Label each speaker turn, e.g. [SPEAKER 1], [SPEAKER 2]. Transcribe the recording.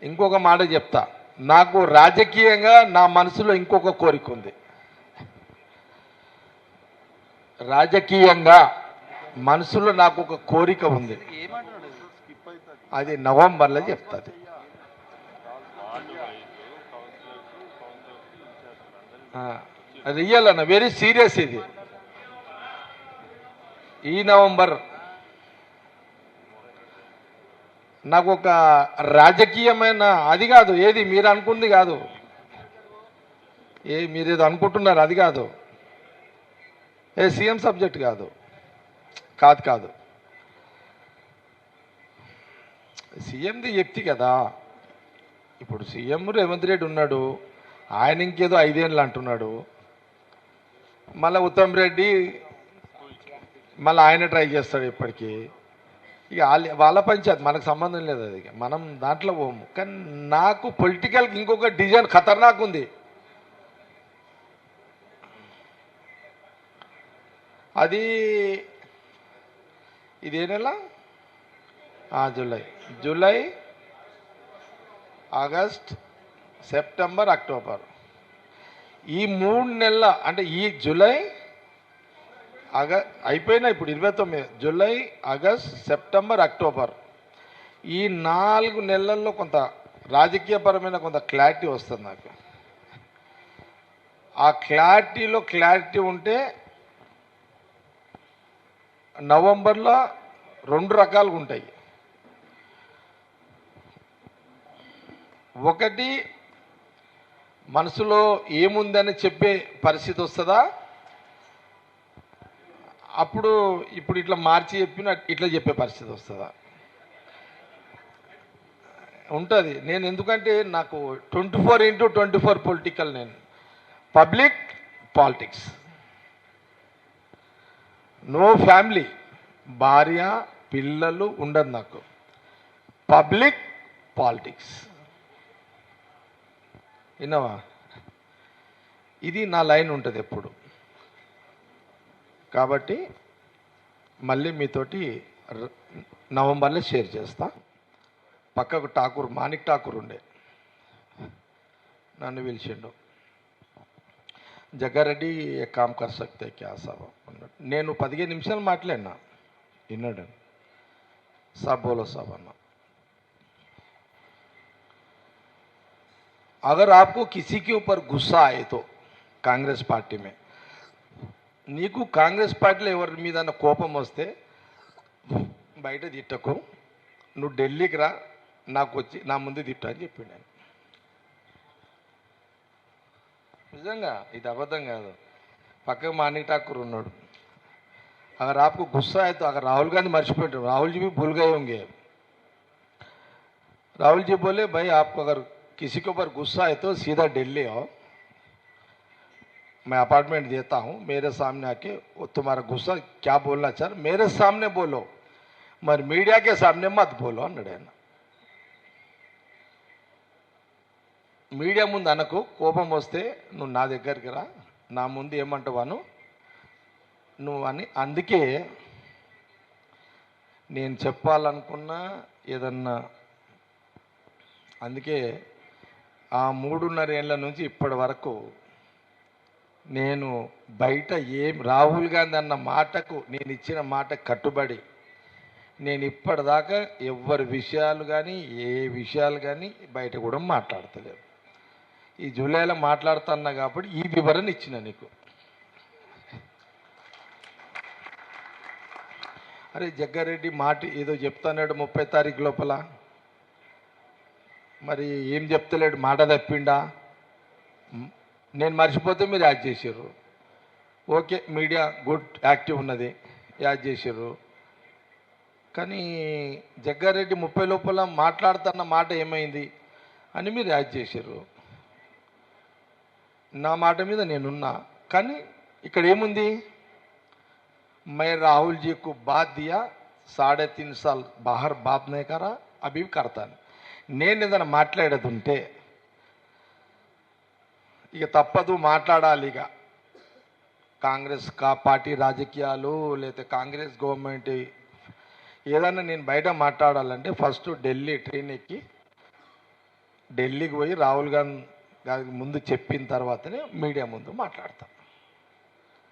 [SPEAKER 1] ఇంకొక మాట చెప్తా, నాకు రాజకీయంగా నా మనసులో ఇంకొక కోరిక ఉంది. రాజకీయంగా మనసులో నాకు ఒక కోరిక ఉంది, అది నవంబర్లో చెప్తాది. రియల్ అన్న, వెరీ సీరియస్ ఇది. ఈ నవంబర్ నాకు ఒక రాజకీయమైన అది కాదు, ఏది మీరు అనుకుంది కాదు, మీరేదో అనుకుంటున్నారు అది కాదు, సీఎం సబ్జెక్ట్ కాదు కాదు కాదు సీఎంది చెప్తి కదా. ఇప్పుడు సీఎం రేవంత్ రెడ్డి ఉన్నాడు, ఆయన ఇంకేదో 5 ఏళ్ళు అంటున్నాడు, మళ్ళీ ఉత్తమ్ రెడ్డి మళ్ళీ ఆయన ట్రై చేస్తాడు ఇప్పటికీ. ఇక వాళ్ళ పంచాయతీ, మనకు సంబంధం లేదు, అది మనం దాంట్లో పోము. కానీ నాకు పొలిటికల్ ఇంకొక డిజైన్ ఖతర్నాక్ ఉంది. అది ఇదే నెల, జూలై ఆగస్ట్ సెప్టెంబర్ అక్టోబర్, ఈ 3 నెలల, అంటే ఈ జూలై అయిపోయినా ఇప్పుడు 29, జూలై ఆగస్ట్ సెప్టెంబర్ అక్టోబర్, ఈ 4 నెలల్లో కొంత రాజకీయపరమైన కొంత క్లారిటీ వస్తుంది నాకు. ఆ క్లారిటీలో క్లారిటీ ఉంటే నవంబర్లో 2 రకాలుగా ఉంటాయి. ఒకటి, మనసులో ఏముందని చెప్పే పరిస్థితి వస్తుందా, అప్పుడు ఇప్పుడు ఇట్లా మార్చి చెప్పిన ఇట్లా చెప్పే పరిస్థితి వస్తుందా ఉంటుంది. నేను ఎందుకంటే నాకు 24/24 పొలిటికల్, నేను పబ్లిక్ పాలిటిక్స్, నో ఫ్యామిలీ, భార్య పిల్లలు ఉండదు నాకు, పబ్లిక్ పాలిటిక్స్. విన్నావా, ఇది నా లైన్ ఉంటుంది ఎప్పుడు. కాబట్టి మళ్ళీ మీతోటి నవంబర్లో షేర్ చేస్తా. పక్కకు ఠాకూర్, మాణిక్ ఠాకూర్ ఉండే, నన్ను పిలిచిండు, జగ్గారెడ్డి ఏ కామ్ కర్ సక్తే క్యా సాబ్ అన్నాడు. నేను 15 నిమిషాలు మాట్లాడినా, విన్నాడు. సాబ్ బోలో సాబ్ అన్నా, अगर आपको किसी के ऊपर गुस्सा आए तो कांग्रेस पार्टी में, నీకు కాంగ్రెస్ పార్టీలో ఎవరి మీద కోపం వస్తే బయట తిట్టకు, నువ్వు ఢిల్లీకి రా, నాకు వచ్చి నా ముందు తిట్టు అని చెప్పిండు ఆయన. నిజంగా ఇది అబద్ధం కాదు. పక్కకు మాణిక్ ఠాకూర్ ఉన్నాడు. अगर आपको गुस्सा है तो, अगर राहुल गांधी मर्చిపోయారు, राहुल जी भी भूल गए होंगे. राहुल जी बोले भाई आपको अगर किसी के ऊपर गुस्सा है तो सीधा दिल्ली आओ, मैं अपार्टमेंट देता हूँ, मेरे सामने आके वो तुम्हारा गुस्सा क्या बोलना चाह मेरे सामने बोलो, मगर मीडिया के सामने मत बोलो అన్నాడు ఆయన. మీడియా ముందు అనకు, కోపం వస్తే నువ్వు నా దగ్గరికి రా, నా ముందు ఏమంటావాను నువ్వు అని. అందుకే నేను చెప్పాలనుకున్నా ఏదన్నా, అందుకే ఆ 3.5 ఏళ్ళ నుంచి ఇప్పటి వరకు నేను బయట రాహుల్ గాంధీ అన్న మాటకు, నేను ఇచ్చిన మాట కట్టుబడి, నేను ఇప్పటిదాకా ఎవరి విషయాలు కానీ ఏ విషయాలు కానీ బయట కూడా మాట్లాడతలేదు. ఈ జూలైలో మాట్లాడుతున్నా కాబట్టి ఈ వివరణ ఇచ్చిన నీకు. అరే జగ్గారెడ్డి మాట ఏదో చెప్తాన్నాడు 30 తారీఖు లోపల, మరి ఏం చెప్తలేడు, మాట తప్పిండా? నేను మర్చిపోతే మీరు యాడ్ చేసారు. ఓకే, మీడియా గుడ్ యాక్టివ్ ఉన్నది, యాడ్ చేసారు. కానీ జగ్గారెడ్డి 30 లోపల మాట్లాడుతున్న మాట ఏమైంది అని మీరు యాడ్ చేసారు. నా మాట మీద నేనున్నా, కానీ ఇక్కడ ఏముంది, मैं राहुल जी को बात दिया, 3.5 साल बाहर बात नहीं करा, अभी भी करता नहीं. నేను ఏదైనా మాట్లాడేది ఉంటే ఇక తప్పదు, మాట్లాడాలి. ఇక కాంగ్రెస్ పార్టీ రాజకీయాలు లేకపోతే కాంగ్రెస్ గవర్నమెంట్ ఏదైనా నేను బయట మాట్లాడాలంటే ఫస్ట్ ఢిల్లీ ట్రైన్ ఎక్కి ఢిల్లీకి పోయి రాహుల్ గాంధీ గారికి ముందు చెప్పిన తర్వాతనే మీడియా ముందు మాట్లాడతాం.